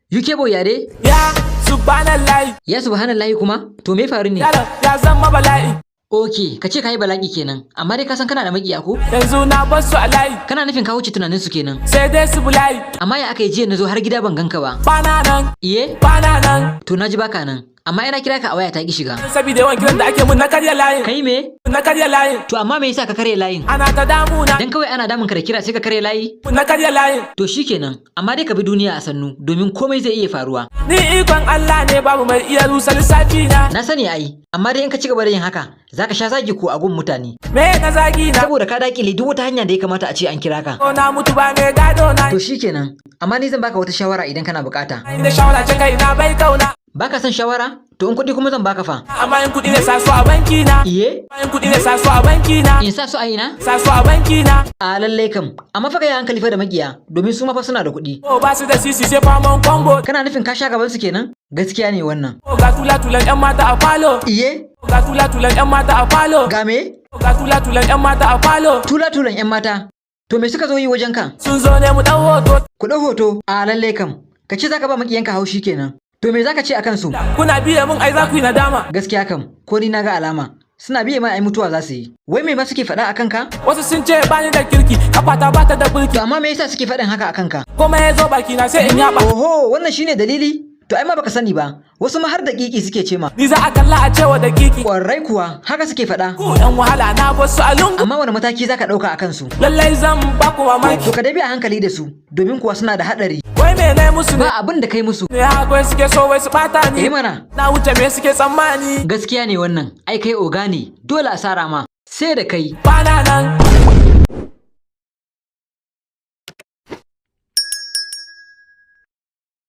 UK boy yare? Ya subhanallahi. Ya subhanallahi kuma? To me faru ne? Ya zama bala'i. Okay, ka ce ka yi bala'i kenan, amma dai ka san kana da makiya ko? Yanzu na bar su a layi. Kana nufin ka wuce tunanin su kenan. Sai dai su bulayi. Amma ya aka yi jiya na zo har gida ban ganka ba. Bana nan. Iye? Bana nan. To na ji baka nan. Amma ina kira ka a waya ta ki shiga. Saboda yawan kiran da ake mun na karya layin. Kai me? Na karya layin. To amma me yasa ka karya layin? Ana ta damuna. Dan kawai ana damun ka da kira sai ka karya layi? Na karya layin. To shikenan, amma dai ka bi duniya a sannu domin komai zai iya faruwa. Ni ikon Allah ne babu mai iya rusa lissafi na. Na sani ai, amma dai in ka ci gaba da yin haka, zaka sha zagi ko a gun mutane. Me na zagi na? Saboda ka dakile duk wata hanya da ya kamata a ce an kira ka. Ko na mutu ba me gado na. To shikenan, amma ni zan baka wata shawara idan kana bukata. Inda shawara ce kai na bai kauna. Baka son shawara? To in kuɗi kuma zan baka fa. Amma in kuɗi ne sa su a banki na. Iye? In kuɗi ne sa su a banki na. In sa su a ina? Sa su a banki na. A lallai kam, amma fa kai hankali fa da makiya, domin su ma fa suna da kuɗi. Ko ba su da sisi sai faman kombo. Kana nufin ka sha gaban su kenan? Gaskiya ne wannan. Ga tula-tulan 'yan mata a falo. Iye? Ga tula-tulan 'yan mata a falo. Ga me? Ga tula-tulan 'yan mata a falo. Tula-tulan 'yan mata. To me suka zo yi wajen ka? Sun zo ne mu ɗan hoto. Ku ɗau hoto? A lallai kam, ka ce zaka ba makiyanka haushi kenan. To me zaka ce akan su? Kuna biye mun ai za ku yi nadama. Gaskiya kam, ko ni na ga alama. Suna biye ma ai mutuwa za su yi. Wai me ma suke faɗa akan ka? Wasu sun ce bani da kirki, kafata ba ta da burki. To amma me yasa suke faɗin haka akan ka? Kuma ya zo baki na sai in yaba. Oho, wannan shine dalili? To ai ma baka sani ba. Wasu ma har da kiki suke ce ma. Ni za a kalla a cewa da kiki. Kwarai kuwa, haka suke faɗa. Ku ɗan wahala na wasu a lungu. Amma wani mataki zaka ɗauka akan su? Lallai zan ba ku mamaki. To ka dai bi a hankali da su, domin kuwa suna da haɗari. Wai me ne musu ne? Ba abin da kai musu. Ne haka suke so wai su ɓata ni. Eh mana. Na wuce me suke tsammani. Gaskiya ne wannan, ai kai oga ne, dole a sara ma. Sai da kai. Bana nan.